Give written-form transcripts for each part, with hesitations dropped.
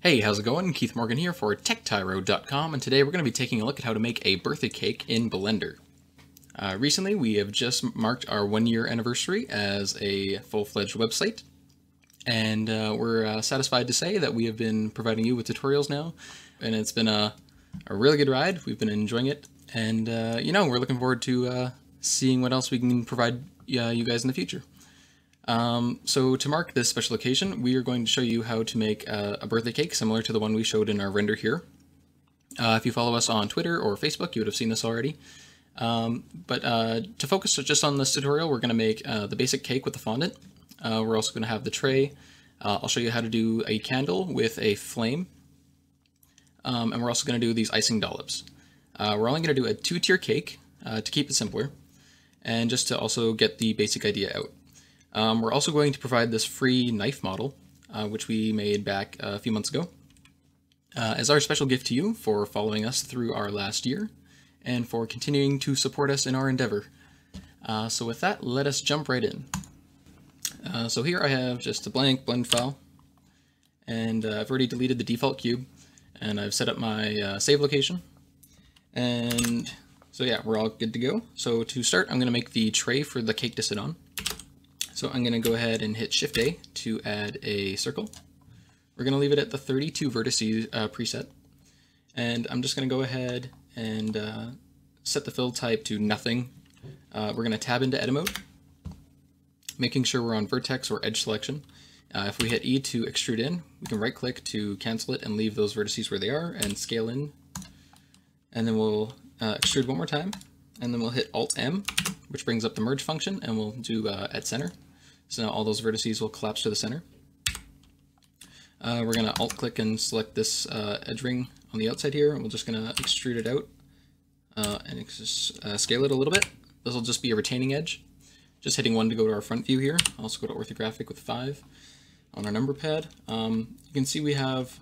Hey, how's it going? Keith Morgan here for TechTyro.com, and today we're going to be taking a look at how to make a birthday cake in Blender. Recently, we have just marked our 1-year anniversary as a full-fledged website, and we're satisfied to say that we have been providing you with tutorials now, and it's been a really good ride. We've been enjoying it, and we're looking forward to seeing what else we can provide you guys in the future. So to mark this special occasion, we are going to show you how to make a birthday cake similar to the one we showed in our render here. If you follow us on Twitter or Facebook, you would have seen this already. But to focus just on this tutorial, we're going to make the basic cake with the fondant. We're also going to have the tray. I'll show you how to do a candle with a flame. And we're also going to do these icing dollops. We're only going to do a 2-tier cake to keep it simpler, and just to also get the basic idea out. We're also going to provide this free knife model, which we made back a few months ago, as our special gift to you for following us through our last year, and for continuing to support us in our endeavor. So with that, let us jump right in. So here I have just a blank blend file, and I've already deleted the default cube, and I've set up my save location, and so yeah, we're all good to go. So to start, I'm going to make the tray for the cake to sit on. So I'm going to go ahead and hit Shift-A to add a circle. We're going to leave it at the 32 vertices preset. And I'm just going to go ahead and set the fill type to nothing. We're going to tab into edit mode, making sure we're on vertex or edge selection. If we hit E to extrude in, we can right click to cancel it and leave those vertices where they are and scale in. And then we'll extrude one more time, and then we'll hit Alt-M, which brings up the merge function, and we'll do at center. So now all those vertices will collapse to the center. We're going to alt-click and select this edge ring on the outside here, and we're just going to extrude it out and scale it a little bit. This will just be a retaining edge. Just hitting 1 to go to our front view here. Also go to orthographic with 5 on our number pad. You can see we have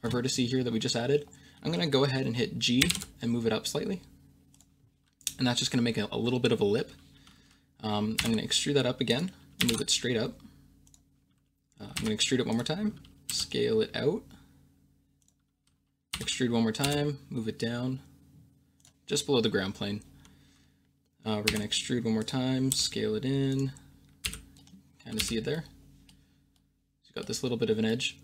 our vertice here that we just added. I'm going to go ahead and hit G and move it up slightly. And that's just going to make a little bit of a lip. I'm going to extrude that up again and move it straight up. I'm going to extrude it one more time, scale it out, extrude one more time, move it down, just below the ground plane. We're going to extrude one more time, scale it in, kind of see it there. So got this little bit of an edge.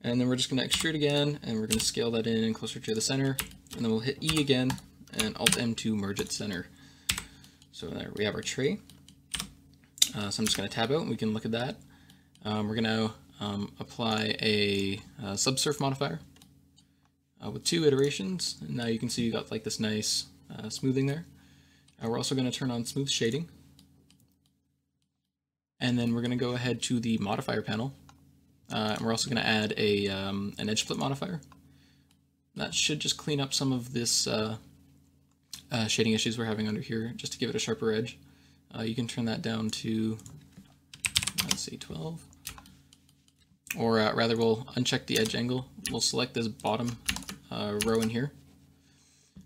And then we're just going to extrude again, and we're going to scale that in closer to the center, and then we'll hit E again, and Alt-M to merge it center. So there we have our tray. So I'm just going to tab out and we can look at that. We're going to apply a subsurf modifier with 2 iterations. And now you can see you got like this nice smoothing there. We're also going to turn on smooth shading. And then we're going to go ahead to the modifier panel. And we're also going to add an edge flip modifier. That should just clean up some of this shading issues we're having under here, just to give it a sharper edge. You can turn that down to, let's see, 12. Or rather, we'll uncheck the edge angle. We'll select this bottom row in here.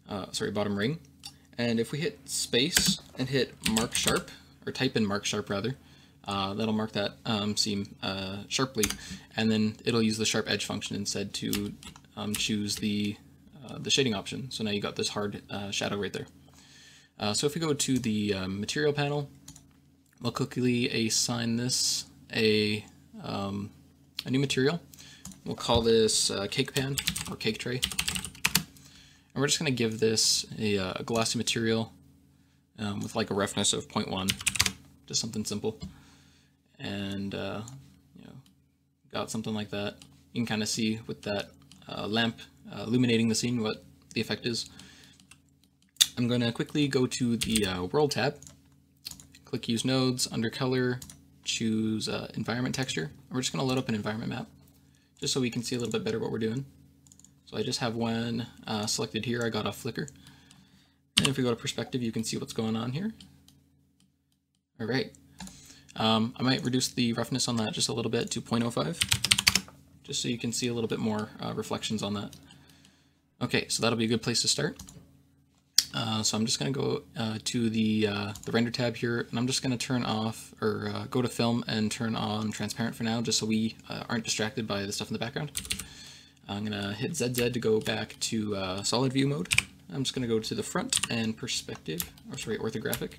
Bottom ring. And if we hit space and hit mark sharp, or type in mark sharp rather, that'll mark that seam sharply. And then it'll use the sharp edge function instead to choose the shading option. So now you got this hard shadow right there. So if we go to the material panel, we'll quickly assign this a new material. We'll call this cake pan or cake tray. And we're just going to give this a glossy material with like a roughness of 0.1, just something simple. And got something like that. You can kind of see with that lamp illuminating the scene what the effect is. I'm going to quickly go to the World tab, click Use Nodes, under Color, choose Environment Texture. And we're just going to load up an environment map, just so we can see a little bit better what we're doing. So I just have one selected here. I got a flicker. And if we go to Perspective, you can see what's going on here. All right. I might reduce the roughness on that just a little bit to 0.05, just so you can see a little bit more reflections on that. Okay, so that'll be a good place to start. So I'm just going to go to the render tab here, and I'm just going to turn off, or go to film and turn on transparent for now, just so we aren't distracted by the stuff in the background. I'm going to hit ZZ to go back to solid view mode. I'm just going to go to the front and perspective, or sorry, orthographic.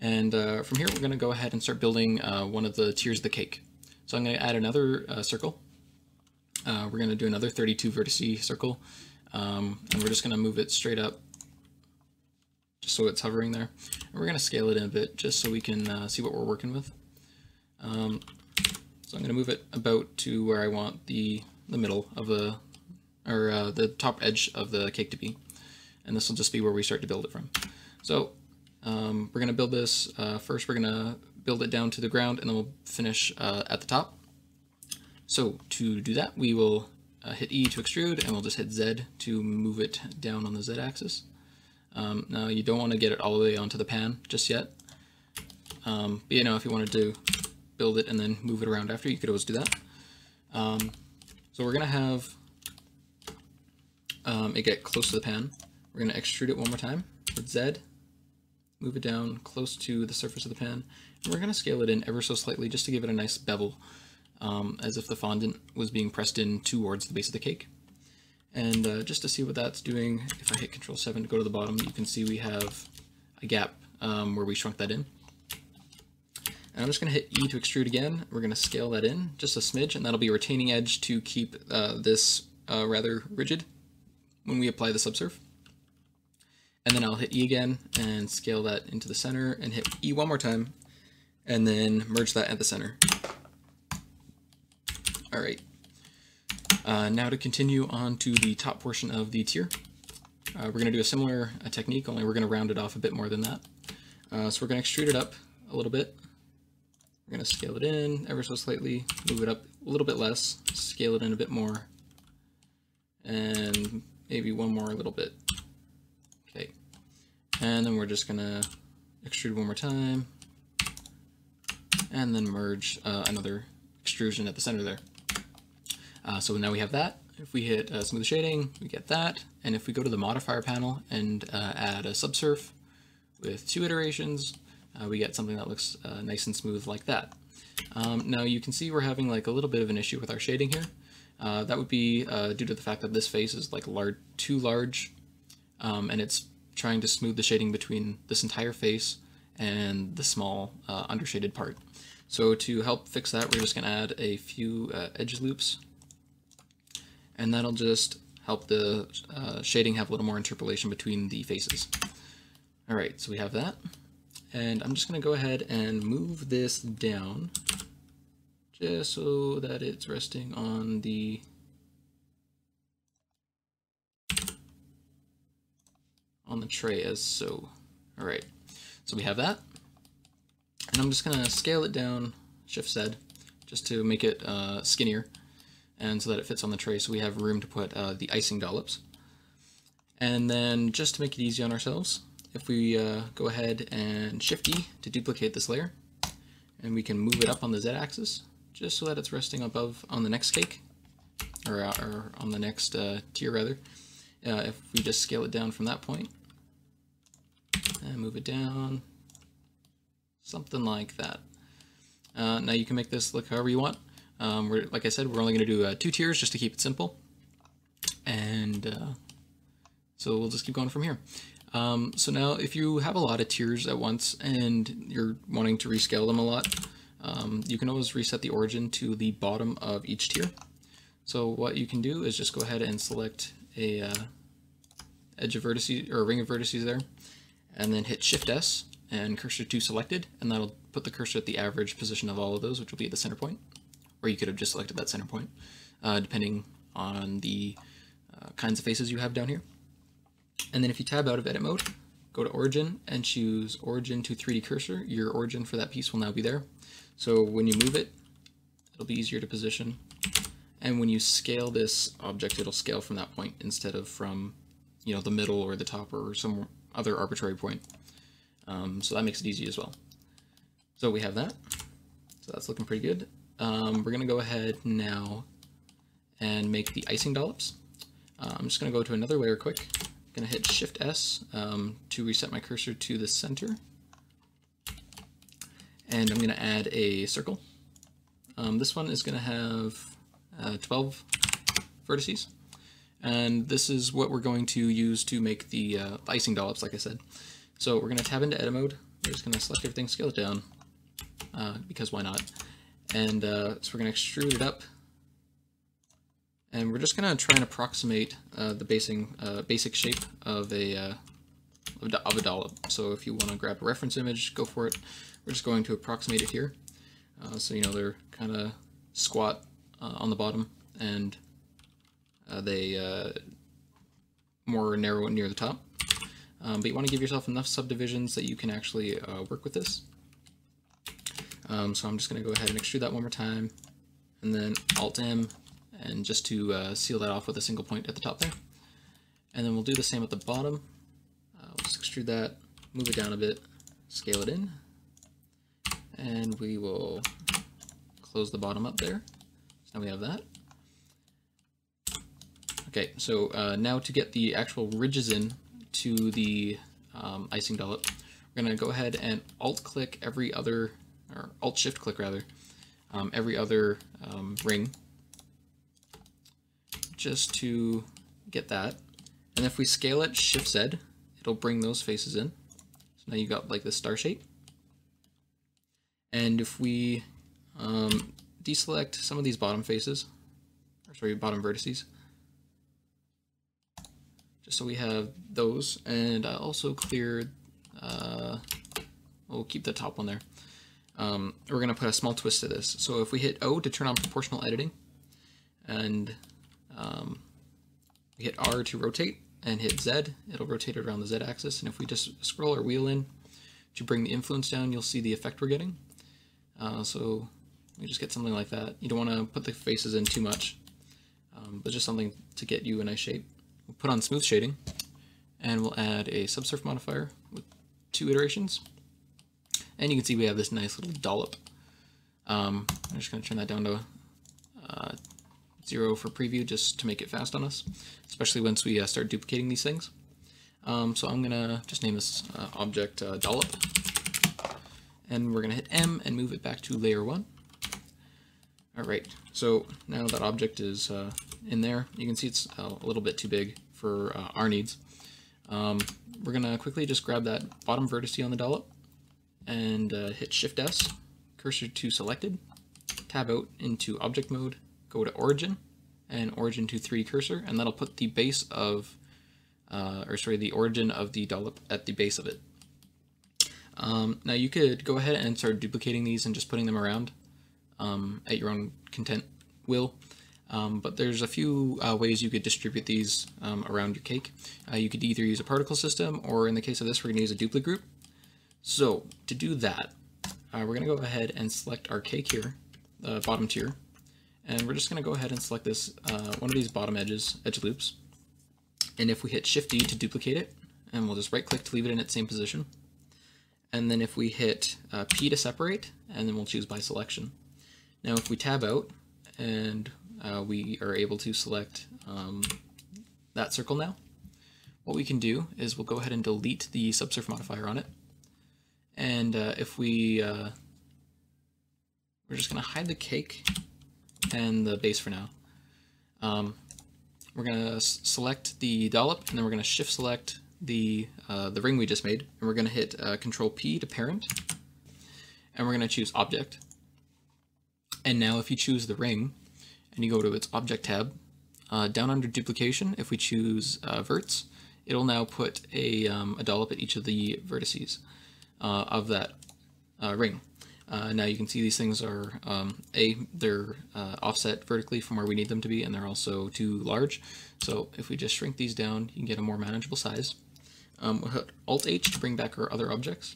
And from here, we're going to go ahead and start building one of the tiers of the cake. So I'm going to add another circle. We're going to do another 32 vertices circle, and we're just going to move it straight up, just so it's hovering there. And we're going to scale it in a bit, just so we can see what we're working with. So I'm going to move it about to where I want the middle of the top edge of the cake to be. And this will just be where we start to build it from. So we're going to build this, first we're going to build it down to the ground, and then we'll finish at the top. So to do that, we will hit E to extrude, and we'll just hit Z to move it down on the Z axis. Now you don't want to get it all the way onto the pan just yet, but you know, if you wanted to build it and then move it around after, you could always do that. So we're going to have it get close to the pan. We're going to extrude it one more time with Z, move it down close to the surface of the pan, and we're going to scale it in ever so slightly just to give it a nice bevel, as if the fondant was being pressed in towards the base of the cake. And just to see what that's doing, if I hit Control 7 to go to the bottom, you can see we have a gap where we shrunk that in. And I'm just going to hit E to extrude again. We're going to scale that in just a smidge, and that'll be a retaining edge to keep this rather rigid when we apply the subsurf. And then I'll hit E again and scale that into the center, and hit E one more time, and then merge that at the center. All right. Now to continue on to the top portion of the tier, we're going to do a similar technique, only we're going to round it off a bit more than that. So we're going to extrude it up a little bit. We're going to scale it in ever so slightly, move it up a little bit less, scale it in a bit more, and maybe one more little bit. Okay, and then we're just going to extrude one more time, and then merge another extrusion at the center there. So now we have that. If we hit smooth shading, we get that. And if we go to the modifier panel and add a subsurf with 2 iterations, we get something that looks nice and smooth like that. Now you can see we're having like a little bit of an issue with our shading here. That would be due to the fact that this face is like too large, and it's trying to smooth the shading between this entire face and the small undershaded part. So to help fix that, we're just going to add a few edge loops, and that'll just help the shading have a little more interpolation between the faces. All right, so we have that. And I'm just going to go ahead and move this down just so that it's resting on the tray as so. All right, so we have that. And I'm just going to scale it down, Shift Z, just to make it skinnier, and so that it fits on the tray, so we have room to put the icing dollops. And then just to make it easy on ourselves, if we go ahead and Shift E to duplicate this layer, and we can move it up on the Z axis, just so that it's resting above on the next cake, or on the next tier rather. If we just scale it down from that point, and move it down, something like that. Now you can make this look however you want. Like I said, we're only going to do 2 tiers just to keep it simple, and so we'll just keep going from here. So now if you have a lot of tiers at once and you're wanting to rescale them a lot, you can always reset the origin to the bottom of each tier. So what you can do is just go ahead and select a edge of vertices, or a ring of vertices there, and then hit Shift S and cursor to selected, and that'll put the cursor at the average position of all of those, which will be at the center point. Or you could have just selected that center point, depending on the kinds of faces you have down here. And then if you tab out of edit mode, go to origin and choose origin to 3D cursor, your origin for that piece will now be there. So when you move it, it'll be easier to position. And when you scale this object, it'll scale from that point instead of from, you know, the middle or the top or some other arbitrary point. So that makes it easy as well. So we have that. So that's looking pretty good. We're going to go ahead now and make the icing dollops. I'm just going to go to another layer quick, going to hit Shift S to reset my cursor to the center. And I'm going to add a circle. This one is going to have 12 vertices. And this is what we're going to use to make the icing dollops, like I said. So we're going to tab into edit mode. We're just going to select everything, scale it down, because why not? And so we're going to extrude it up. And we're just going to try and approximate the basic shape of a dollop. So if you want to grab a reference image, go for it. We're just going to approximate it here. So you know they're kind of squat on the bottom, and they more narrow near the top. But you want to give yourself enough subdivisions that you can actually work with this. So I'm just going to go ahead and extrude that one more time, and then Alt-M, and just to seal that off with a single point at the top there. And then we'll do the same at the bottom. We'll just extrude that, move it down a bit, scale it in, and we will close the bottom up there. So now we have that. Okay, so now to get the actual ridges in to the icing dollop, we're going to go ahead and Alt-click every other, or Alt-Shift-click rather, every other ring, just to get that. And if we scale it Shift-Z, it'll bring those faces in. So now you got like this star shape. And if we deselect some of these bottom faces, or sorry, bottom vertices, just so we have those, and I also cleared, we'll keep the top one there. We're going to put a small twist to this. So if we hit O to turn on proportional editing, and we hit R to rotate, and hit Z, it'll rotate it around the Z axis. And if we just scroll our wheel in to bring the influence down, you'll see the effect we're getting. So we just get something like that. You don't want to put the faces in too much, but just something to get you a nice shape. We'll put on smooth shading, and we'll add a subsurf modifier with 2 iterations. And you can see we have this nice little dollop. I'm just going to turn that down to 0 for preview just to make it fast on us, especially once we start duplicating these things. So I'm going to just name this object dollop, and we're going to hit M and move it back to layer 1. Alright, so now that object is in there, you can see it's a little bit too big for our needs. We're going to quickly just grab that bottom vertice on the dollop and hit Shift S, cursor to selected, tab out into object mode, go to origin, and origin to 3 cursor, and that'll put the base of, the origin of the dollop at the base of it. Now you could go ahead and start duplicating these and just putting them around at your own content will, but there's a few ways you could distribute these around your cake. You could either use a particle system, or in the case of this, we're going to use a duplicate group. So to do that, we're going to go ahead and select our cake here, the bottom tier, and we're just going to go ahead and select this one of these bottom edge loops. And if we hit Shift D to duplicate it, and we'll just right click to leave it in its same position. And then if we hit P to separate, and then we'll choose by selection. Now if we tab out, and we are able to select that circle now, what we can do is we'll go ahead and delete the subsurf modifier on it. And if we, we're just going to hide the cake and the base for now. We're going to select the dollop, and then we're going to shift select the ring we just made, and we're going to hit Control P to parent, and we're going to choose object. And now if you choose the ring and you go to its object tab, down under duplication, if we choose verts, it'll now put a dollop at each of the vertices of that ring. Now you can see these things are, they're offset vertically from where we need them to be, and they're also too large. So if we just shrink these down, you can get a more manageable size. We'll hit Alt-H to bring back our other objects.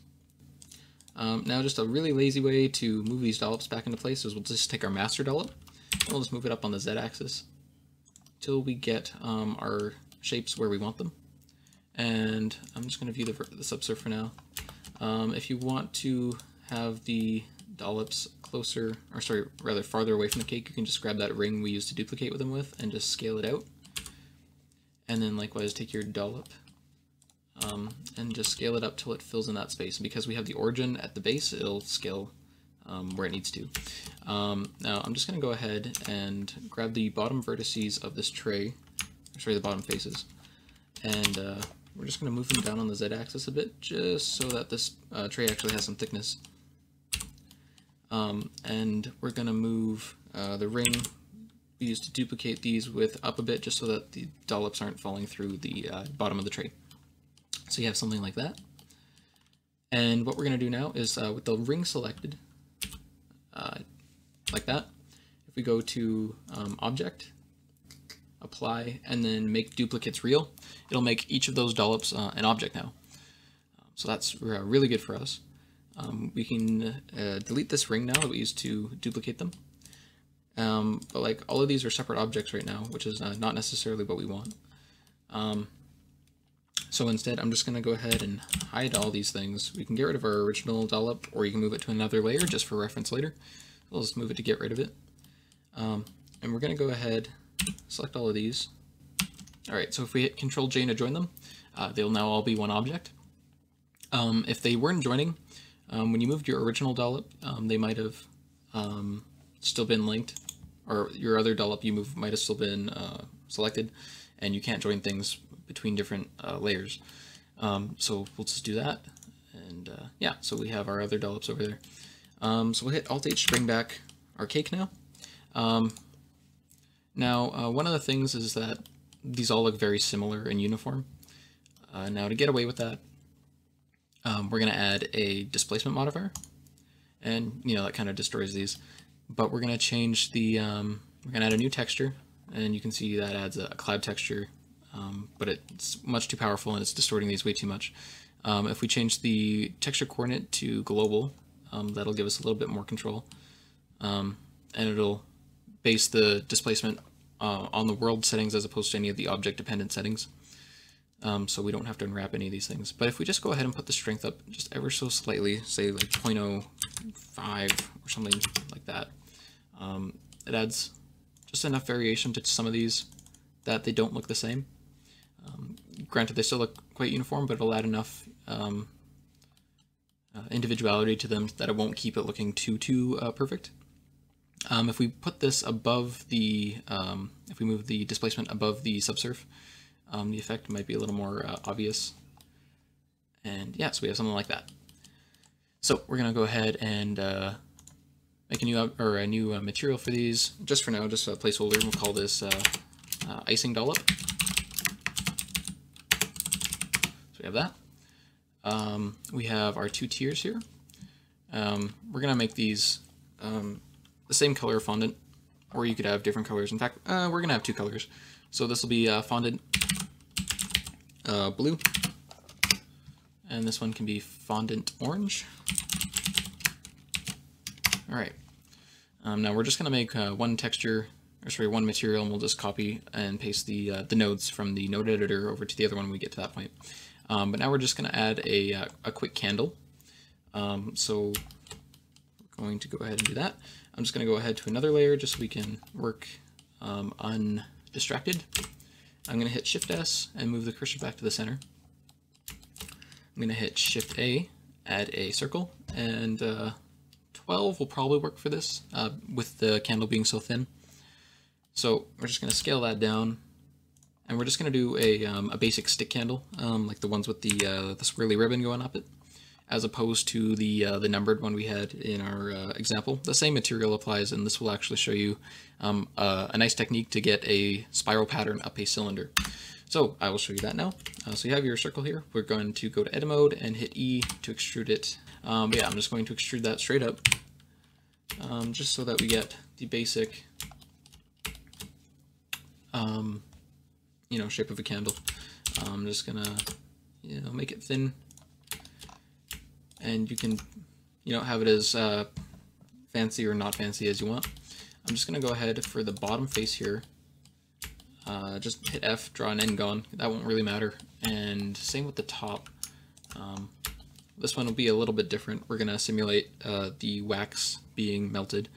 Now just a really lazy way to move these dollops back into place is we'll just take our master dollop, and we'll just move it up on the Z-axis till we get our shapes where we want them. And I'm just going to view the subsurf for now. If you want to have the dollops closer, or sorry, rather farther away from the cake, you can just grab that ring we used to duplicate with them with and just scale it out. And then likewise take your dollop and just scale it up till it fills in that space. And because we have the origin at the base, it'll scale where it needs to. Now I'm just going to go ahead and grab the bottom vertices of this tray, sorry, the bottom faces, and we're just going to move them down on the z-axis a bit, just so that this tray actually has some thickness. And we're going to move the ring we used to duplicate these with up a bit, just so that the dollops aren't falling through the bottom of the tray. So you have something like that. And what we're going to do now is with the ring selected, like that, if we go to Object, Apply, and then Make Duplicates Real, it'll make each of those dollops an object now. So that's really good for us. We can delete this ring now that we used to duplicate them. But like all of these are separate objects right now, which is not necessarily what we want. So instead, I'm just going to go ahead and hide all these things. We can get rid of our original dollop, or you can move it to another layer just for reference later. We'll just move it to get rid of it. And we're going to go ahead, select all of these. Alright, so if we hit Control-J to join them, they'll now all be one object. If they weren't joining, when you moved your original dollop, they might have still been linked, or your other dollop you moved might have still been selected, and you can't join things between different layers. So we'll just do that, and yeah, so we have our other dollops over there. So we'll hit Alt-H to bring back our cake now. One of the things is that these all look very similar and uniform. Now to get away with that, we're going to add a displacement modifier, and that kind of destroys these. But we're going to change the, we're going to add a new texture, and you can see that adds a cloud texture, but it's much too powerful and it's distorting these way too much. If we change the texture coordinate to global, that'll give us a little bit more control, and it'll base the displacement on the world settings as opposed to any of the object dependent settings. So we don't have to unwrap any of these things. But if we just go ahead and put the strength up just ever so slightly, say like 0.05 or something like that, it adds just enough variation to some of these that they don't look the same. Granted, they still look quite uniform, but it'll add enough individuality to them that it won't keep it looking too perfect. If we put this above the, if we move the displacement above the subsurf, the effect might be a little more obvious. And yeah, so we have something like that. So we're gonna go ahead and make a new material for these. Just for now, just a placeholder. We'll call this icing dollop. So we have that. We have our two tiers here. We're gonna make these the same color fondant, or you could have different colors. In fact, we're gonna have two colors. So this will be fondant blue, and this one can be fondant orange. All right. Now we're just gonna make one texture, or sorry, one material, and we'll just copy and paste the nodes from the node editor over to the other one when we get to that point. But now we're just gonna add a quick candle. So we're going to go ahead and do that. I'm just gonna go ahead to another layer just so we can work undistracted. I'm gonna hit Shift S and move the cursor back to the center. I'm gonna hit Shift A, add a circle, and 12 will probably work for this, with the candle being so thin. So we're just gonna scale that down, and we're just gonna do a basic stick candle, like the ones with the swirly ribbon going up it, as opposed to the numbered one we had in our example. The same material applies, and this will actually show you a nice technique to get a spiral pattern up a cylinder. So I will show you that now. So you have your circle here. We're going to go to Edit Mode and hit E to extrude it. But yeah, I'm just going to extrude that straight up, just so that we get the basic, shape of a candle. I'm just gonna, make it thin. And you can, have it as fancy or not fancy as you want. I'm just going to go ahead for the bottom face here. Just hit F, draw an end gon. That won't really matter. And same with the top. This one will be a little bit different. We're going to simulate the wax being melted.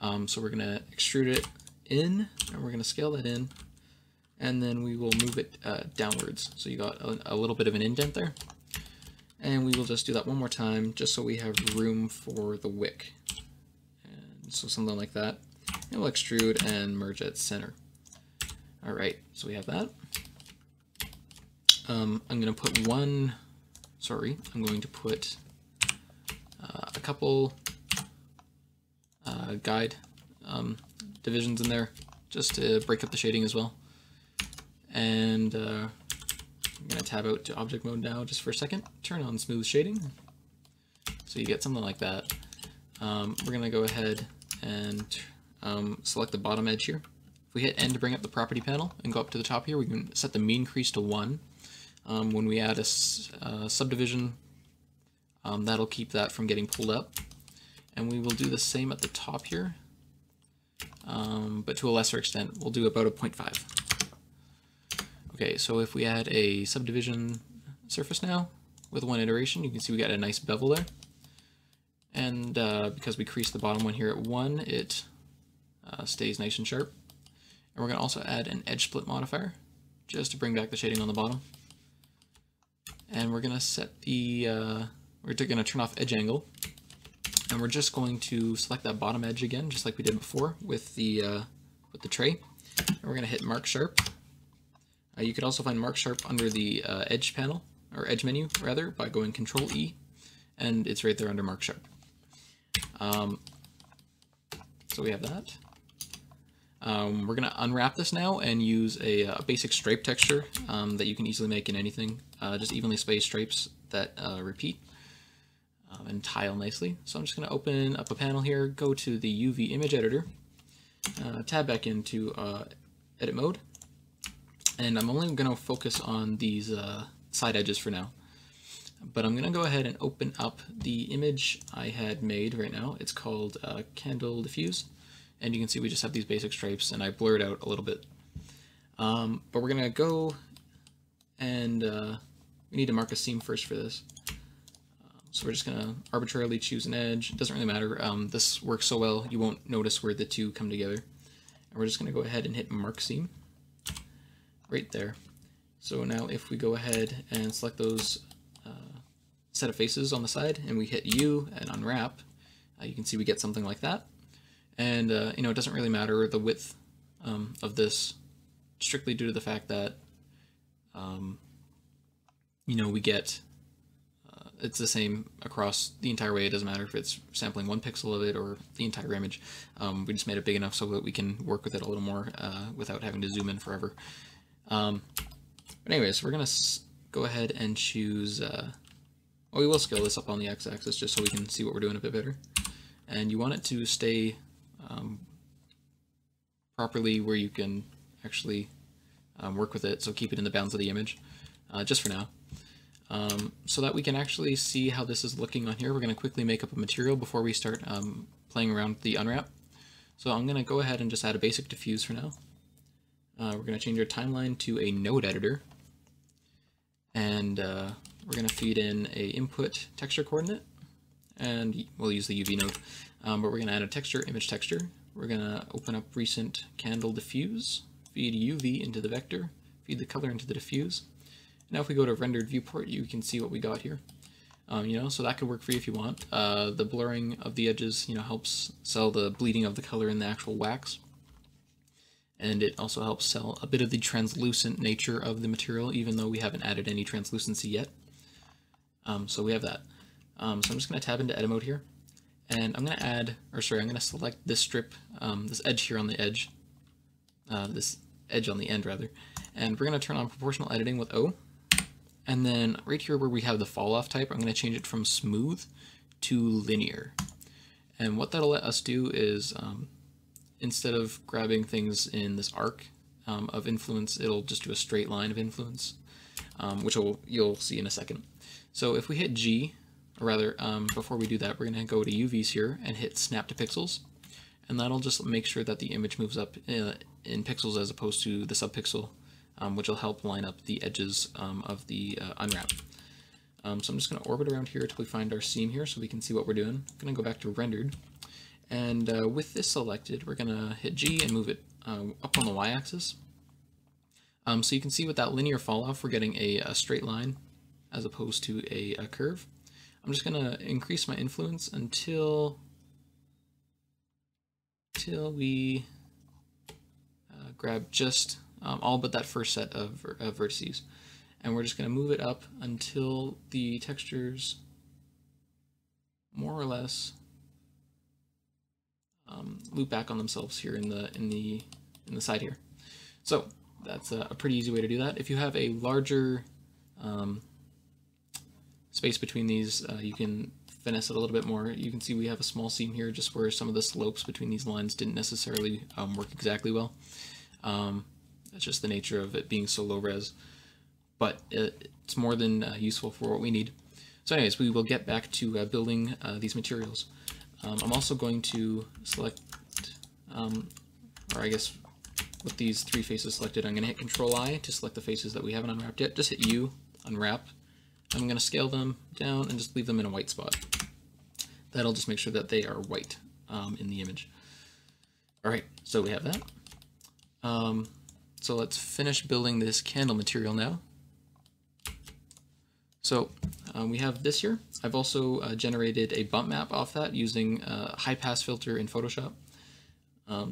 So we're going to extrude it in, and we're going to scale that in. and then we will move it downwards. So you got a little bit of an indent there. And we will just do that one more time, just so we have room for the wick. And so something like that. And we'll extrude and merge at center. Alright, so we have that. I'm going to put I'm going to put a couple guide divisions in there, just to break up the shading as well. And I'm going to tab out to object mode now just for a second, turn on smooth shading, so you get something like that. We're going to go ahead and select the bottom edge here. If we hit N to bring up the property panel and go up to the top here, we can set the mean crease to 1. When we add a subdivision, that'll keep that from getting pulled up. And we will do the same at the top here, but to a lesser extent. We'll do about a 0.5. Okay, so if we add a subdivision surface now, with one iteration, you can see we got a nice bevel there. And because we creased the bottom one here at 1, it stays nice and sharp. And we're going to also add an edge split modifier, just to bring back the shading on the bottom. And we're going to set the, we're going to turn off edge angle. And we're just going to select that bottom edge again, just like we did before with the tray. And we're going to hit Mark Sharp. You could also find Mark Sharp under the edge panel, or edge menu rather, by going Control E, and it's right there under Mark Sharp. So we have that. We're going to unwrap this now and use a basic stripe texture that you can easily make in anything, just evenly spaced stripes that repeat and tile nicely. So I'm just going to open up a panel here, go to the UV image editor, tab back into edit mode, and I'm only going to focus on these side edges for now. But I'm going to go ahead and open up the image I had made right now. It's called Candle Diffuse, and you can see we just have these basic stripes, and I blurred out a little bit. But we're going to go and we need to mark a seam first for this. So we're just going to arbitrarily choose an edge. It doesn't really matter. This works so well you won't notice where the two come together. And we're just going to go ahead and hit Mark Seam right there. So now if we go ahead and select those set of faces on the side and we hit U and unwrap, you can see we get something like that. And you know, it doesn't really matter the width of this, strictly due to the fact that you know, we get it's the same across the entire way. It doesn't matter if it's sampling 1 pixel of it or the entire image. We just made it big enough so that we can work with it a little more without having to zoom in forever. But anyways, we're gonna go ahead and choose. We will scale this up on the x-axis just so we can see what we're doing a bit better. And you want it to stay properly where you can actually work with it. So keep it in the bounds of the image, just for now. So that we can actually see how this is looking on here, we're going to quickly make up a material before we start playing around with the unwrap. So I'm going to go ahead and just add a basic diffuse for now. We're going to change our timeline to a node editor, and we're going to feed in a input texture coordinate, and we'll use the UV node, but we're going to add a texture, image texture. We're going to open up recent candle diffuse, feed UV into the vector, feed the color into the diffuse. Now if we go to rendered viewport, you can see what we got here. You know, so that could work for you if you want. The blurring of the edges, you know, helps sell the bleeding of the color in the actual wax. And it also helps sell a bit of the translucent nature of the material, even though we haven't added any translucency yet. So we have that. So I'm just going to tab into edit mode here. And I'm going to add, or sorry, I'm going to select this strip, this edge here on the edge. This edge on the end, rather. And we're going to turn on proportional editing with O. And then right here where we have the fall off type, I'm going to change it from smooth to linear. And what that'll let us do is, instead of grabbing things in this arc of influence, it'll just do a straight line of influence, which you'll see in a second. So if we hit G, or rather, before we do that, we're going to go to UVs here and hit snap to pixels. And that'll just make sure that the image moves up in pixels as opposed to the subpixel, which will help line up the edges of the unwrap. So I'm just going to orbit around here until we find our seam here so we can see what we're doing. I'm going to go back to rendered. And with this selected, we're going to hit G and move it up on the y-axis. So you can see with that linear fall off, we're getting a straight line as opposed to a curve. I'm just going to increase my influence until we grab just all but that first set of vertices. And we're just going to move it up until the textures more or less loop back on themselves here in the side here. So that's a pretty easy way to do that. If you have a larger space between these, you can finesse it a little bit more. You can see we have a small seam here just where some of the slopes between these lines didn't necessarily work exactly well. That's just the nature of it being so low res, but it's more than useful for what we need. So anyways, we will get back to building these materials. I'm also going to select, or I guess with these three faces selected, I'm going to hit Control-I to select the faces that we haven't unwrapped yet. Just hit U, unwrap. I'm going to scale them down and just leave them in a white spot. That'll just make sure that they are white in the image. Alright, so we have that. So let's finish building this candle material now. So we have this here. I've also generated a bump map off that using a high pass filter in Photoshop.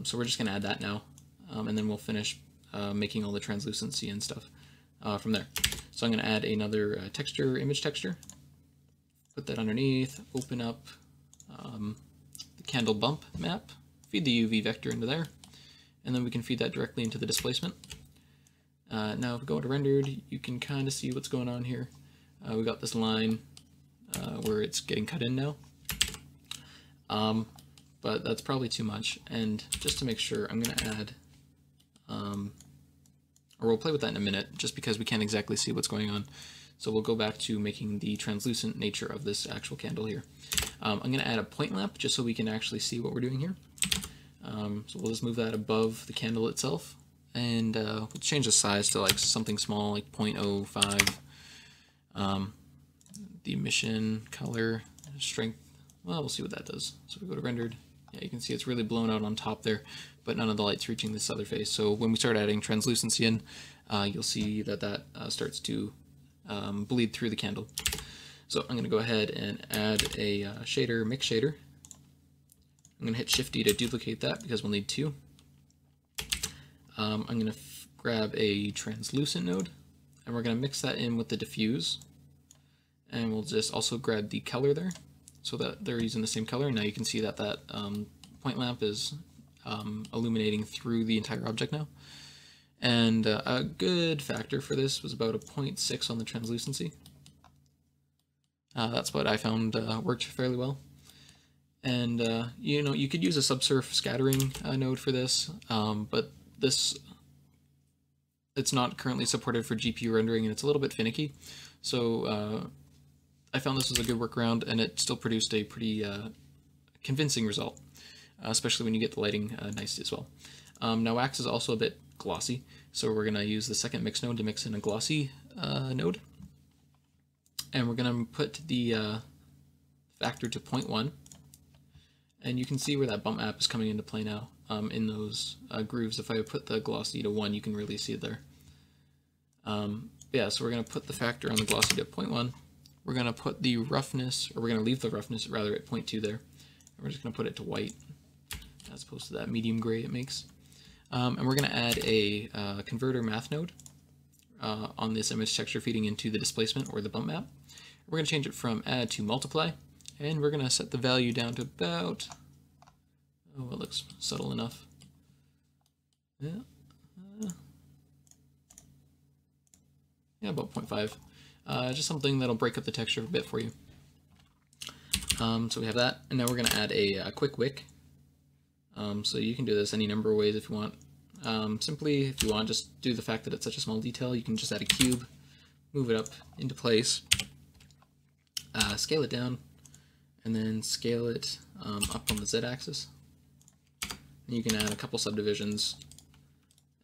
So we're just going to add that now, and then we'll finish making all the translucency and stuff from there. So I'm going to add another image texture, put that underneath, open up the candle bump map, feed the UV vector into there, and then we can feed that directly into the displacement. Now if we go into rendered, you can kind of see what's going on here. We got this line where it's getting cut in now, but that's probably too much. And just to make sure, I'm going to add, or we'll play with that in a minute, just because we can't exactly see what's going on. So we'll go back to making the translucent nature of this actual candle here. I'm going to add a point lamp just so we can actually see what we're doing here. So we'll just move that above the candle itself, and we'll change the size to like something small, like 0.05. The emission, color, strength, well, we'll see what that does. So we go to rendered. Yeah, you can see it's really blown out on top there, but none of the light's reaching this other face. So when we start adding translucency in, you'll see that that starts to bleed through the candle. So I'm going to go ahead and add a shader, mix shader. I'm going to hit Shift D to duplicate that because we'll need two. I'm going to grab a translucent node, and we're going to mix that in with the diffuse. And we'll just also grab the color there so that they're using the same color. Now you can see that that point lamp is illuminating through the entire object now. And a good factor for this was about a 0.6 on the translucency. That's what I found worked fairly well. And you know, you could use a subsurf scattering node for this, but it's not currently supported for GPU rendering, and it's a little bit finicky. So I found this was a good workaround, and it still produced a pretty convincing result, especially when you get the lighting nice as well. Now wax is also a bit glossy, so we're going to use the second mix node to mix in a glossy node. And we're going to put the factor to 0.1. And you can see where that bump map is coming into play now in those grooves. If I put the glossy to 1, you can really see it there. Yeah, so we're going to put the factor on the glossy to 0.1. We're going to put the roughness, or we're going to leave the roughness rather at 0.2 there. And we're just going to put it to white as opposed to that medium gray it makes. And we're going to add a converter math node on this image texture feeding into the displacement or the bump map. We're going to change it from add to multiply, and we're going to set the value down to about, oh, it looks subtle enough. Yeah, yeah, about 0.5. Just something that'll break up the texture a bit for you. So we have that, and now we're going to add a quick wick. So you can do this any number of ways if you want. Simply, if you want, just do the fact that it's such a small detail, you can just add a cube, move it up into place, scale it down, and then scale it up on the z-axis. And you can add a couple subdivisions,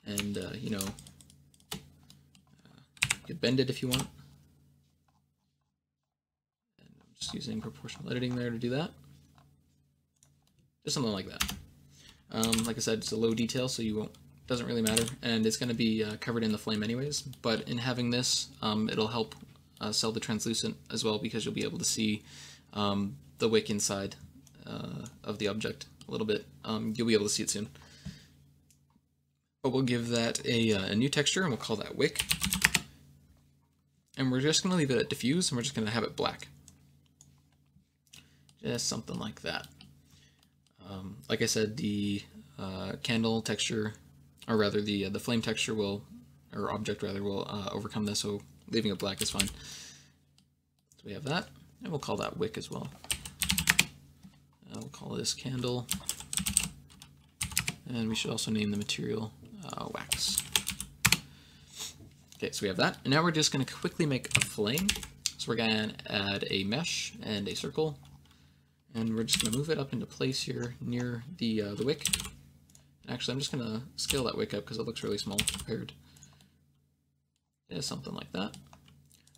and you know, you could bend it if you want. And I'm just using proportional editing there to do that. Just something like that. Like I said, it's a low detail, so you won't doesn't really matter, and it's going to be covered in the flame anyways, but in having this, it'll help sell the translucent as well, because you'll be able to see the wick inside of the object a little bit. You'll be able to see it soon. But we'll give that a new texture, and we'll call that wick. And we're just going to leave it at diffuse, and we're just going to have it black. Just something like that. Like I said, the candle texture, or rather the flame texture will, or object rather, will overcome this, so leaving it black is fine. So we have that, and we'll call that wick as well. We'll call this candle, and we should also name the material wax. Okay, so we have that, and now we're just going to quickly make a flame. So we're going to add a mesh and a circle, and we're just going to move it up into place here near the wick. Actually, I'm just going to scale that wick up because it looks really small compared. Yeah, something like that.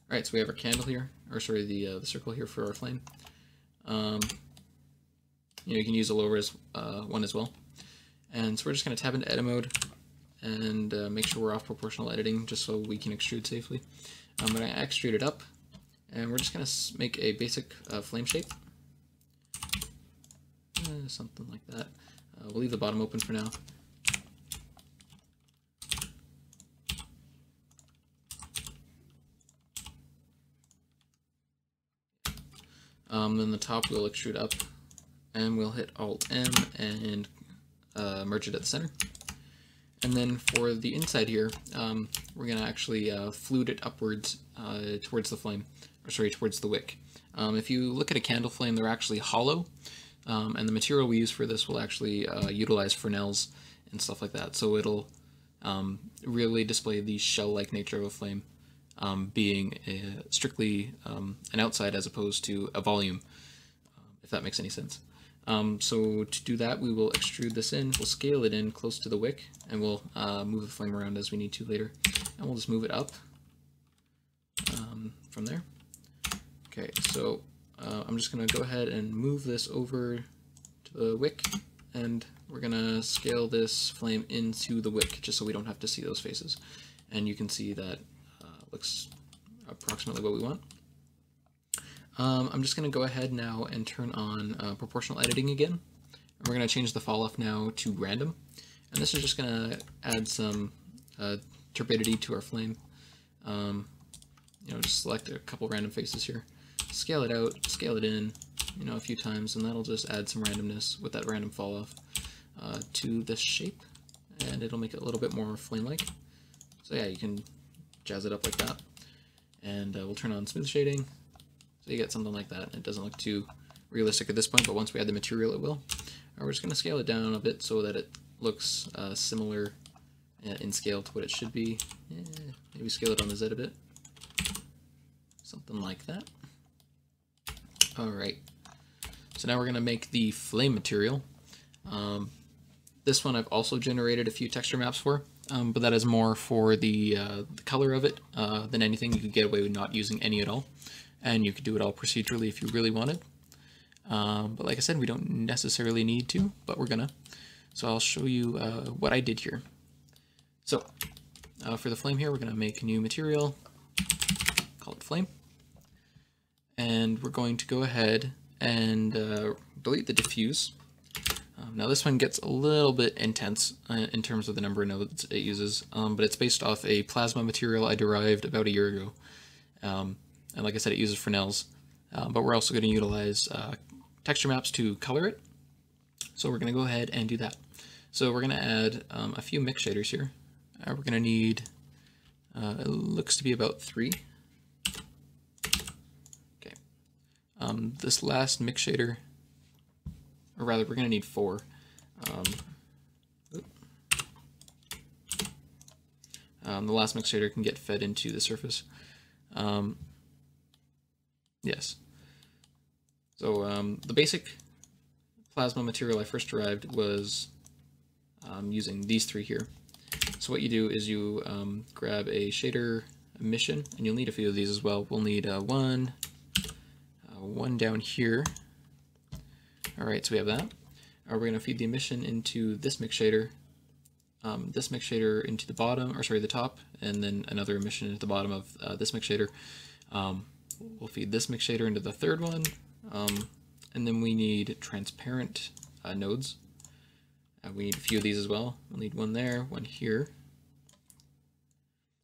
Alright, so we have our candle here, or sorry, the circle here for our flame. You can use a low res one as well. And so we're just going to tab into edit mode and make sure we're off proportional editing just so we can extrude safely. I'm going to extrude it up, and we're just going to make a basic flame shape. Something like that. We'll leave the bottom open for now. Then the top we'll extrude up, and we'll hit Alt-M and merge it at the center. And then for the inside here, we're going to actually flute it upwards towards the flame, or sorry, towards the wick. If you look at a candle flame, they're actually hollow, and the material we use for this will actually utilize Fresnels and stuff like that. So it'll really display the shell-like nature of a flame, being strictly an outside as opposed to a volume, if that makes any sense. So to do that, we will extrude this in, we'll scale it in close to the wick, and we'll move the flame around as we need to later. And we'll just move it up from there. Okay, so I'm just going to go ahead and move this over to the wick, and we're going to scale this flame into the wick just so we don't have to see those faces. And you can see that looks approximately what we want. I'm just going to go ahead now and turn on proportional editing again. And we're going to change the fall off now to random. And this is just going to add some turbidity to our flame. Just select a couple random faces here. Scale it out, scale it in, a few times, and that'll just add some randomness with that random fall off to this shape. And it'll make it a little bit more flame-like. So yeah, you can jazz it up like that. And we'll turn on smooth shading. So you get something like that. It doesn't look too realistic at this point, but once we add the material, it will. We're just going to scale it down a bit so that it looks similar in scale to what it should be. Maybe scale it on the Z a bit. Something like that. Alright. So now we're going to make the flame material. This one I've also generated a few texture maps for, but that is more for the color of it than anything. You could get away with not using any at all. And you could do it all procedurally if you really wanted. But like I said, we don't necessarily need to, but we're gonna. So I'll show you what I did here. So for the flame here, we're gonna make a new material, call it flame. And we're going to go ahead and delete the diffuse. Now this one gets a little bit intense in terms of the number of nodes it uses, but it's based off a plasma material I derived about a year ago. And like I said, it uses Fresnels, but we're also going to utilize texture maps to color it. So we're going to go ahead and do that. So we're going to add a few mix shaders here. We're going to need, it looks to be about 3. Okay. This last mix shader, or rather, we're going to need 4. The last mix shader can get fed into the surface. Yes. So the basic plasma material I first derived was using these 3 here. So what you do is you grab a shader emission, and you'll need a few of these as well. We'll need one down here. All right, so we have that. We're going to feed the emission into this mix shader, this mix shader into the bottom, or sorry, the top, and then another emission into the bottom of this mix shader. We'll feed this mix shader into the third one, and then we need transparent nodes. We need a few of these as well. We'll need one there, one here,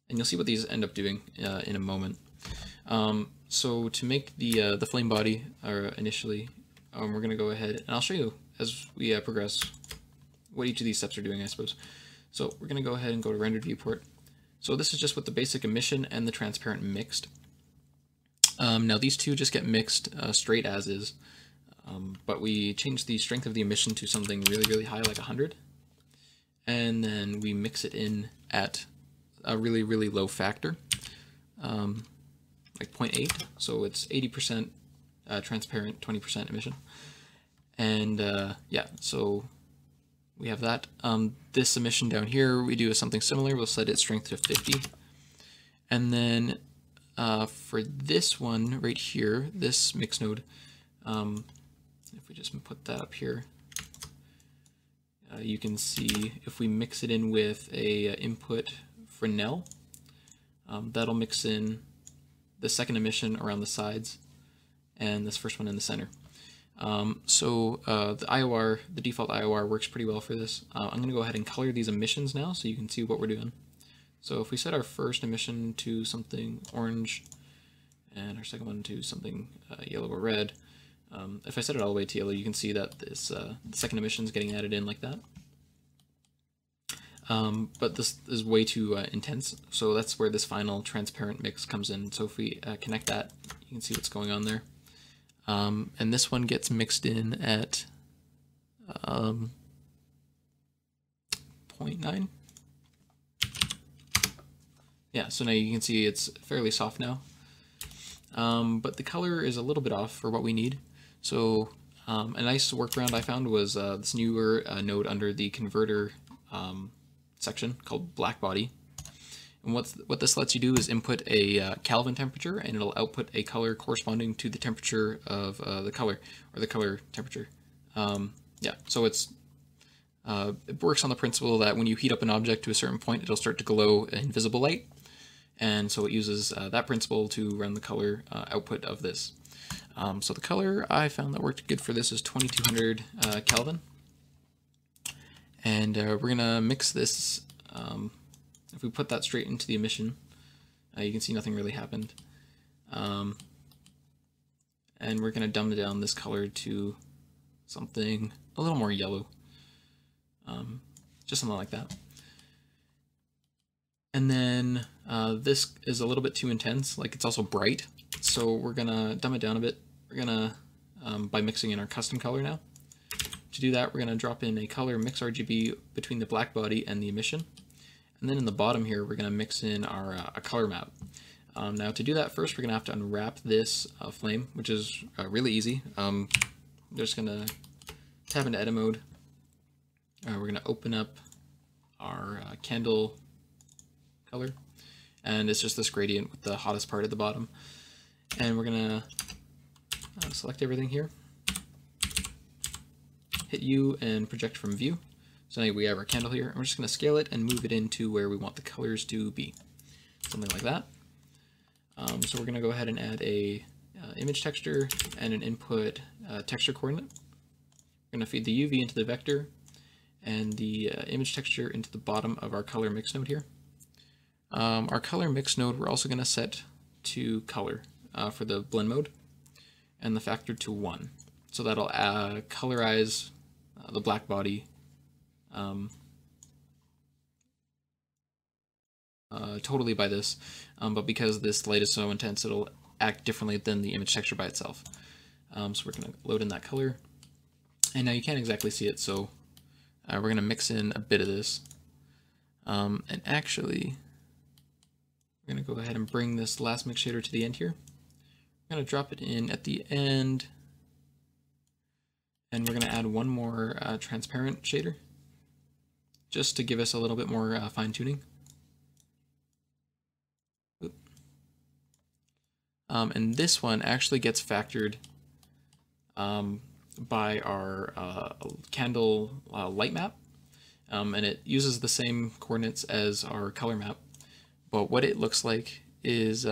and you'll see what these end up doing in a moment. So to make the flame body, initially, we're going to go ahead, and I'll show you as we progress what each of these steps are doing, I suppose. So we're going to go ahead and go to rendered viewport. So this is just with the basic emission and the transparent mixed. Now these two just get mixed straight as is, but we change the strength of the emission to something really, really high, like 100. And then we mix it in at a really, really low factor, like 0.8. So it's 80% transparent, 20% emission. And yeah, so we have that. This emission down here, we do something similar. We'll set its strength to 50. And then for this one right here, this mix node, if we just put that up here, you can see if we mix it in with a input Fresnel, that'll mix in the second emission around the sides and this first one in the center. So the IOR, the default IOR works pretty well for this. I'm going to go ahead and color these emissions now so you can see what we're doing. So if we set our first emission to something orange and our second one to something yellow or red, if I set it all the way to yellow, you can see that this the second emission is getting added in like that. But this is way too intense, so that's where this final transparent mix comes in. So if we connect that, you can see what's going on there. And this one gets mixed in at 0.9. Yeah, so now you can see it's fairly soft now. But the color is a little bit off for what we need. So a nice workaround I found was this newer node under the converter section called black body. And what this lets you do is input a Kelvin temperature, and it'll output a color corresponding to the temperature of the color, or the color temperature. Yeah, so it works on the principle that when you heat up an object to a certain point, it'll start to glow in visible light. And so it uses that principle to run the color output of this. So the color I found that worked good for this is 2200 Kelvin. And we're going to mix this. If we put that straight into the emission, you can see nothing really happened. And we're going to dumb down this color to something a little more yellow. Just something like that. And then this is a little bit too intense, like it's also bright. So we're going to dumb it down a bit. We're going to, by mixing in our custom color now. To do that, we're going to drop in a color mix RGB between the black body and the emission. And then in the bottom here, we're going to mix in our a color map. Now to do that, first we're going to have to unwrap this flame, which is really easy. I'm just going to tab into edit mode. We're going to open up our candle color, and it's just this gradient with the hottest part at the bottom. And we're going to select everything here, hit U and project from view. So now we have our candle here, and we're just going to scale it and move it into where we want the colors to be. Something like that. So we're going to go ahead and add a image texture and an input texture coordinate. We're going to feed the UV into the vector and the image texture into the bottom of our color mix node here. Our color mix node we're also going to set to color for the blend mode, and the factor to 1. So that'll colorize the black body totally by this, but because this light is so intense, it'll act differently than the image texture by itself. So we're going to load in that color, and now you can't exactly see it, so we're going to mix in a bit of this. And actually, we're going to go ahead and bring this last mix shader to the end here. We're going to drop it in at the end, and we're going to add one more transparent shader, just to give us a little bit more fine-tuning. And this one actually gets factored by our candle light map. and it uses the same coordinates as our color map, but what it looks like is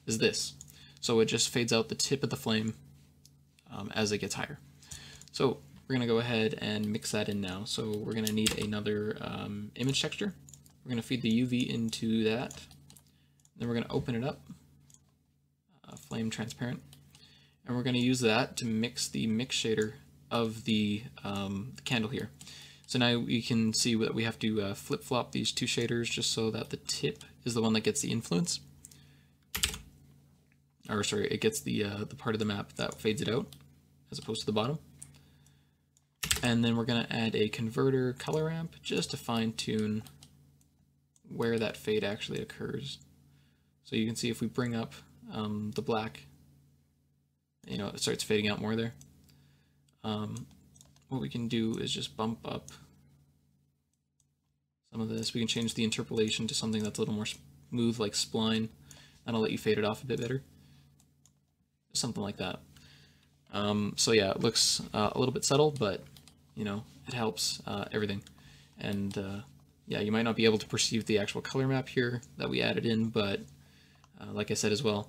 this. So it just fades out the tip of the flame as it gets higher. So we're going to go ahead and mix that in now. So we're going to need another image texture. We're going to feed the UV into that. Then we're going to open it up, flame transparent, and we're going to use that to mix the mix shader of the candle here. So now we can see that we have to flip-flop these two shaders just so that the tip is the one that gets the influence. Or sorry, it gets the part of the map that fades it out as opposed to the bottom. And then we're going to add a converter color ramp just to fine-tune where that fade actually occurs. So you can see if we bring up the black, it starts fading out more there. What we can do is just bump up some of this. We can change the interpolation to something that's a little more smooth, like spline. That'll let you fade it off a bit better. Something like that. So yeah, it looks a little bit subtle, but it helps everything. And yeah, you might not be able to perceive the actual color map here that we added in, but like I said as well,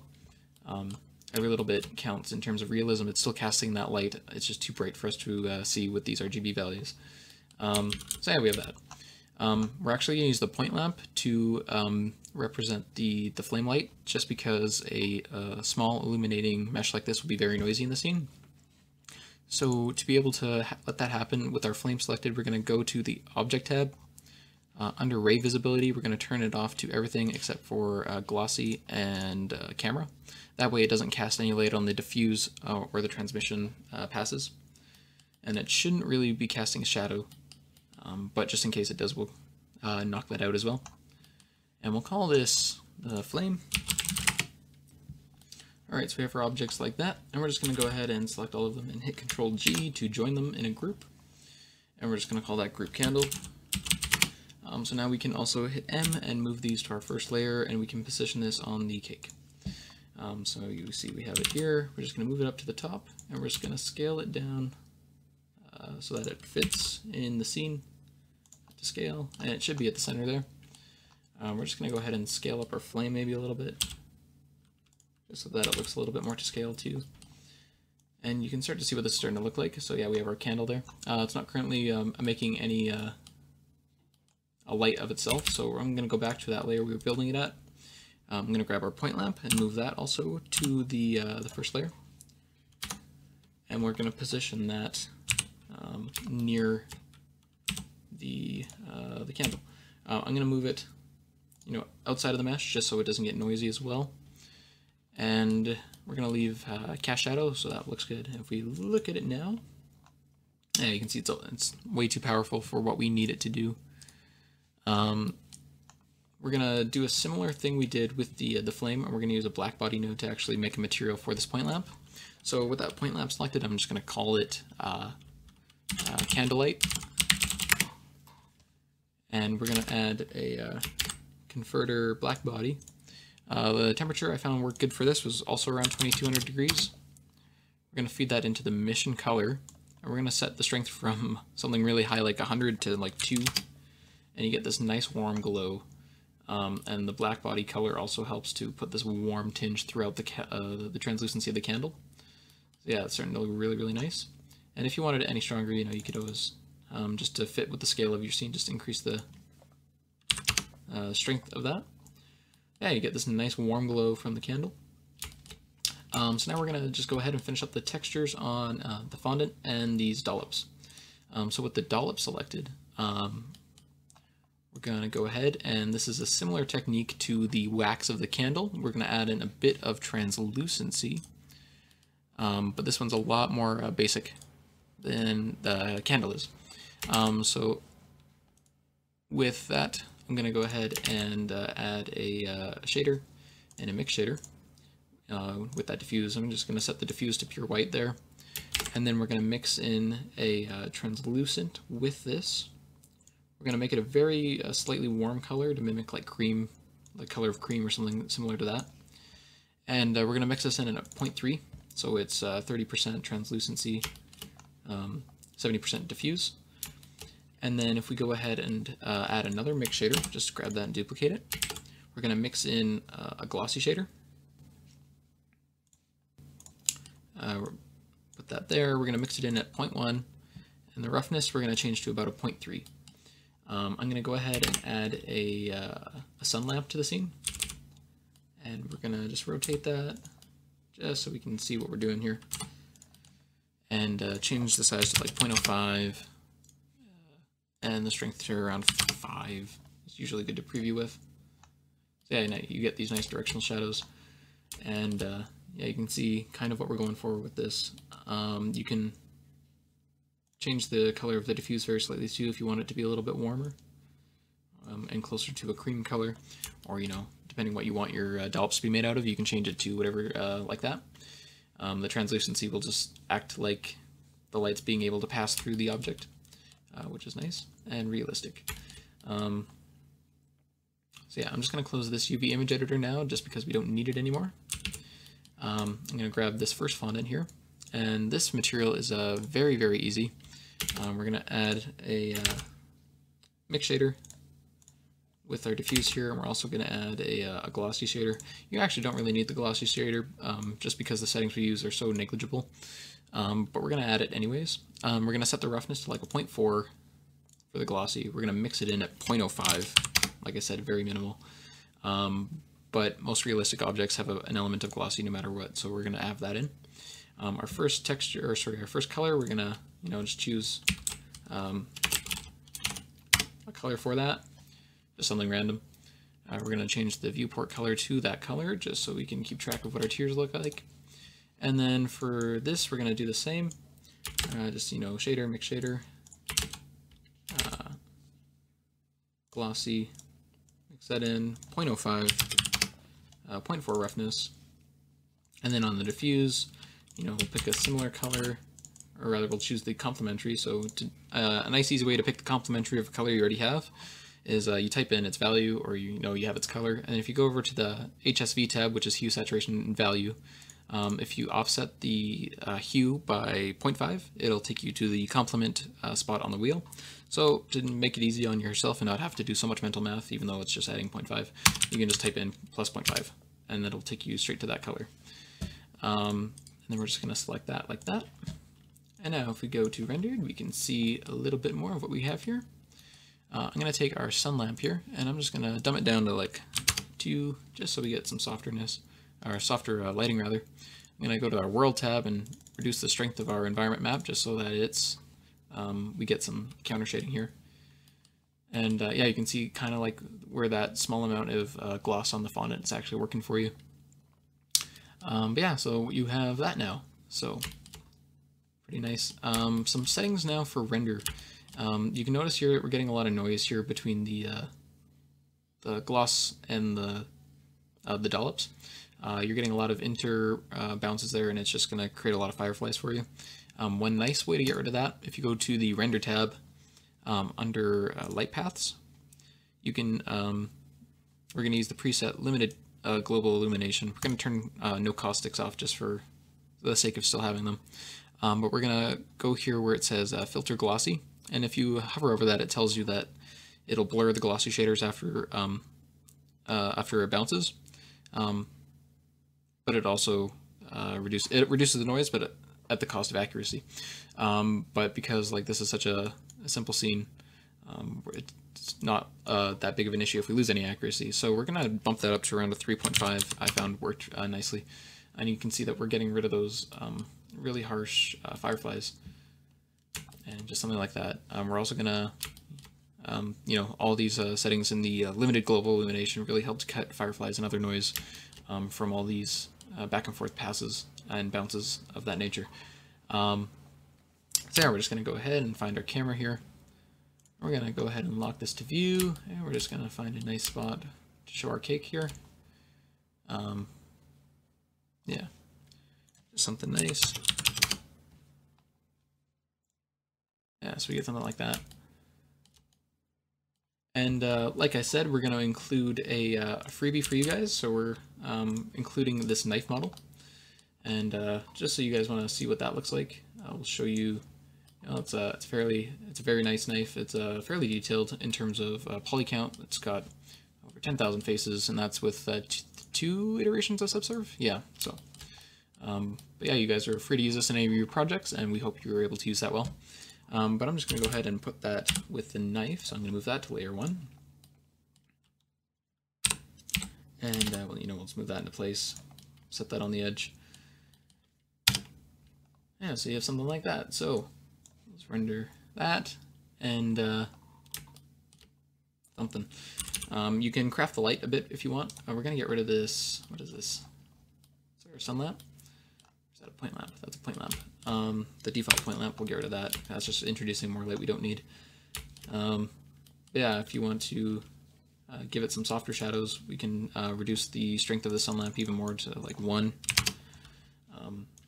every little bit counts in terms of realism. It's still casting that light. It's just too bright for us to see with these RGB values. So yeah, we have that. We're actually going to use the point lamp to represent the flame light, just because a small illuminating mesh like this will be very noisy in the scene. So to be able to let that happen with our flame selected, we're going to go to the Object tab. Under Ray Visibility, we're going to turn it off to everything except for Glossy and Camera. That way it doesn't cast any light on the diffuse where the transmission passes. And it shouldn't really be casting a shadow, but just in case it does, we'll knock that out as well. And we'll call this the flame. Alright, so we have our objects like that, and we're just going to go ahead and select all of them and hit Ctrl G to join them in a group. And we're just going to call that group candle. So now we can also hit M and move these to our first layer, and we can position this on the cake. So you see we have it here. We're just going to move it up to the top, and we're just going to scale it down so that it fits in the scene to scale, and it should be at the center there. We're just going to go ahead and scale up our flame maybe a little bit, just so that it looks a little bit more to scale too. And you can start to see what this is starting to look like. So yeah, we have our candle there. It's not currently making any a light of itself, so I'm going to go back to that layer we were building it at. I'm going to grab our point lamp and move that also to the first layer. And we're going to position that near the candle. I'm going to move it outside of the mesh just so it doesn't get noisy as well. And we're going to leave cast shadow, so that looks good. If we look at it now, yeah, you can see it's way too powerful for what we need it to do. We're going to do a similar thing we did with the flame, and we're going to use a black body node to actually make a material for this point lamp. So with that point lamp selected, I'm just going to call it Candlelight. And we're going to add a converter black body. The temperature I found worked good for this was also around 2200 degrees. We're going to feed that into the mission color, and we're going to set the strength from something really high like 100 to like 2, and you get this nice warm glow. And the black body color also helps to put this warm tinge throughout the translucency of the candle. So yeah, it's starting to look really, really nice. And if you wanted it any stronger, you could always, just to fit with the scale of your scene, just increase the strength of that. Yeah, you get this nice warm glow from the candle. So now we're going to just go ahead and finish up the textures on the fondant and these dollops. So with the dollop selected, we're going to go ahead, and this is a similar technique to the wax of the candle. We're going to add in a bit of translucency, but this one's a lot more basic than the candle is. So with that, I'm going to go ahead and add a shader and a mix shader with that diffuse. I'm just going to set the diffuse to pure white there, and then we're going to mix in a translucent with this. We're going to make it a very slightly warm color to mimic like cream, the color of cream or something similar to that. And we're going to mix this in at 0.3, so it's 30% translucency, 70% diffuse. And then if we go ahead and add another mix shader, just grab that and duplicate it. We're going to mix in a glossy shader. Put that there. We're going to mix it in at 0.1, and the roughness we're going to change to about a 0.3. I'm going to go ahead and add a sun lamp to the scene, and we're going to just rotate that just so we can see what we're doing here, and change the size to like 0.05, and the strength to around 5. It's usually good to preview with. So yeah, you get these nice directional shadows, and yeah, you can see kind of what we're going for with this. You can change the color of the diffuse very slightly too if you want it to be a little bit warmer and closer to a cream color, or depending what you want your dollops to be made out of, you can change it to whatever like that. The translucency will just act like the light's being able to pass through the object, which is nice and realistic. So yeah, I'm just going to close this UV image editor now just because we don't need it anymore. I'm going to grab this first fondant here, and this material is very, very easy. We're going to add a mix shader with our diffuse here, and we're also going to add a glossy shader. You actually don't really need the glossy shader just because the settings we use are so negligible, but we're going to add it anyways. We're going to set the roughness to like a 0.4 for the glossy. We're going to mix it in at 0.05, like I said, very minimal. But most realistic objects have an element of glossy no matter what, so we're going to have that in. Our first texture, or sorry, our first color, we're going to just choose a color for that, just something random. We're going to change the viewport color to that color just so we can keep track of what our tiers look like. And then for this, we're going to do the same. Just shader, mix shader, glossy, mix that in, 0.05, 0.4 roughness, and then on the diffuse, we'll pick a similar color, or rather we'll choose the complementary. So a nice easy way to pick the complementary of a color you already have is you type in its value, or you have its color, and if you go over to the HSV tab, which is hue, saturation, and value, if you offset the hue by 0.5, it'll take you to the complement spot on the wheel. So to make it easy on yourself and not have to do so much mental math, even though it's just adding 0.5, you can just type in plus 0.5, and it'll take you straight to that color. And then we're just going to select that like that. And now if we go to rendered, we can see a little bit more of what we have here. I'm going to take our sun lamp here, and I'm just going to dumb it down to like 2, just so we get some softness, or softer lighting rather. I'm going to go to our world tab and reduce the strength of our environment map just so that it's we get some counter shading here. And yeah, you can see kind of like where that small amount of gloss on the fondant is actually working for you. But yeah, so you have that now. So pretty nice. Some settings now for render. You can notice here we're getting a lot of noise here between the gloss and the dollops. You're getting a lot of bounces there, and it's just going to create a lot of fireflies for you. One nice way to get rid of that, if you go to the render tab under light paths, you can we're going to use the preset limited global illumination. We're going to turn no caustics off just for the sake of still having them. But we're going to go here where it says filter glossy, and if you hover over that, it tells you that it'll blur the glossy shaders after it bounces. But it also reduces the noise, but at the cost of accuracy. But because like this is such a simple scene, it's not that big of an issue if we lose any accuracy. So we're gonna bump that up to around a 3.5. I found worked nicely, and you can see that we're getting rid of those really harsh fireflies and just something like that. We're also gonna all these settings in the limited global illumination really help to cut fireflies and other noise from all these back and forth passes and bounces of that nature. So yeah, we're just going to go ahead and find our camera here. We're going to go ahead and lock this to view, and we're just going to find a nice spot to show our cake here. Yeah, just something nice. Yeah, so we get something like that. And like I said, we're going to include a freebie for you guys. So we're including this knife model. And just so you guys want to see what that looks like, I'll show you You know, it's a very nice knife. It's fairly detailed in terms of poly count. It's got over 10,000 faces, and that's with 2 iterations of subserve. Yeah, so. But yeah, you guys are free to use this in any of your projects, and we hope you were able to use that well. But I'm just going to go ahead and put that with the knife, so I'm going to move that to layer 1. And, well, you know, let's move that into place, set that on the edge. Yeah, so you have something like that. So, let's render that, and something. You can craft the light a bit if you want. We're going to get rid of this, what is this? Is there a sun lamp? Is that a point lamp? That's a point lamp. The default point lamp, we'll get rid of that. That's just introducing more light we don't need. Yeah, if you want to give it some softer shadows, we can reduce the strength of the sun lamp even more to like 1.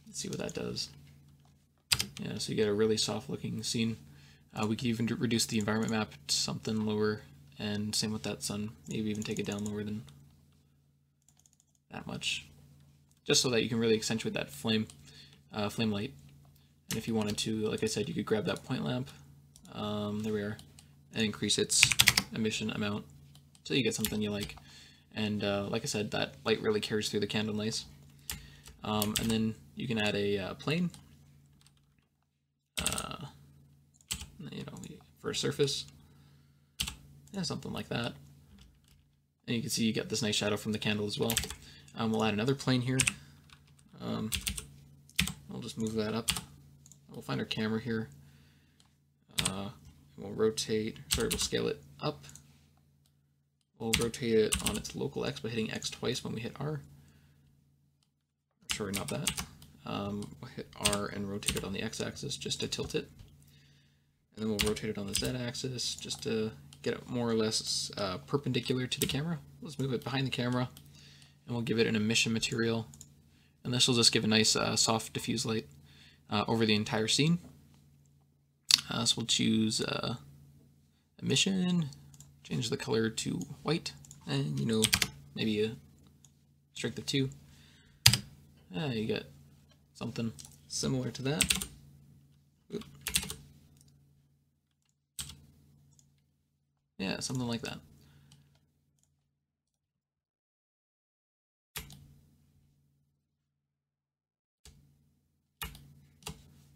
Let's see what that does. Yeah, so you get a really soft looking scene. We could even reduce the environment map to something lower, and same with that sun. Maybe even take it down lower than that much, just so that you can really accentuate that flame light. And if you wanted to, like I said, you could grab that point lamp, there we are, and increase its emission amount so you get something you like. And like I said, that light really carries through the candle nice. And then you can add a plane, you know, for a surface, yeah, something like that. And you can see you get this nice shadow from the candle as well. We'll add another plane here. We'll just move that up. We'll find our camera here. We'll rotate, sorry, we'll scale it up. We'll rotate it on its local X by hitting X twice when we hit R. Sorry, not that. We'll hit R and rotate it on the X axis just to tilt it. And then we'll rotate it on the Z axis just to get it more or less perpendicular to the camera. Let's move it behind the camera, and we'll give it an emission material. And this will just give a nice soft diffuse light over the entire scene. So we'll choose emission, change the color to white, and you know, maybe a strength of 2. You get something similar to that. Oop. Yeah, something like that.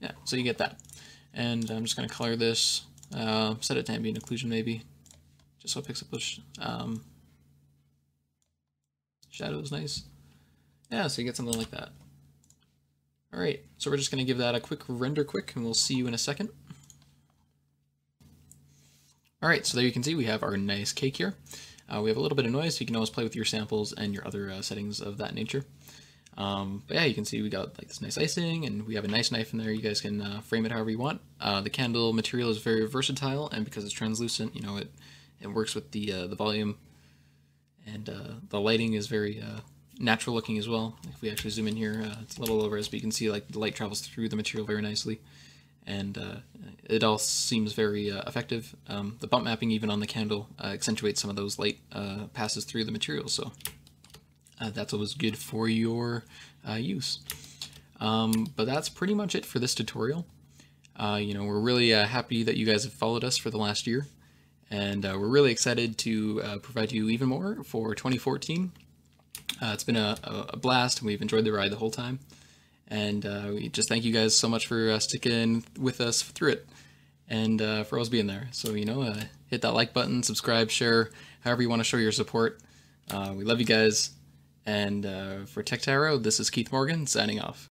Yeah, so you get that. And I'm just going to color this, set it to ambient occlusion maybe, just so it picks up those shadows nice. Yeah, so you get something like that. Alright, so we're just going to give that a quick render quick, and we'll see you in a second. Alright, so there you can see we have our nice cake here. We have a little bit of noise, so you can always play with your samples and your other settings of that nature. But yeah, you can see we got like this nice icing, and we have a nice knife in there. You guys can frame it however you want. The candle material is very versatile, and because it's translucent, you know, it works with the volume, and the lighting is very natural looking as well. If we actually zoom in here, it's a little low res, but you can see like the light travels through the material very nicely, and it all seems very effective. The bump mapping even on the candle accentuates some of those light passes through the material, so that's always good for your use. But that's pretty much it for this tutorial. You know, we're really happy that you guys have followed us for the last year, and we're really excited to provide you even more for 2014. It's been a blast, and we've enjoyed the ride the whole time. And we just thank you guys so much for sticking with us through it, and for always being there. So, you know, hit that like button, subscribe, share, however you want to show your support. We love you guys. And for Tech Tyro, this is Keith Morgan signing off.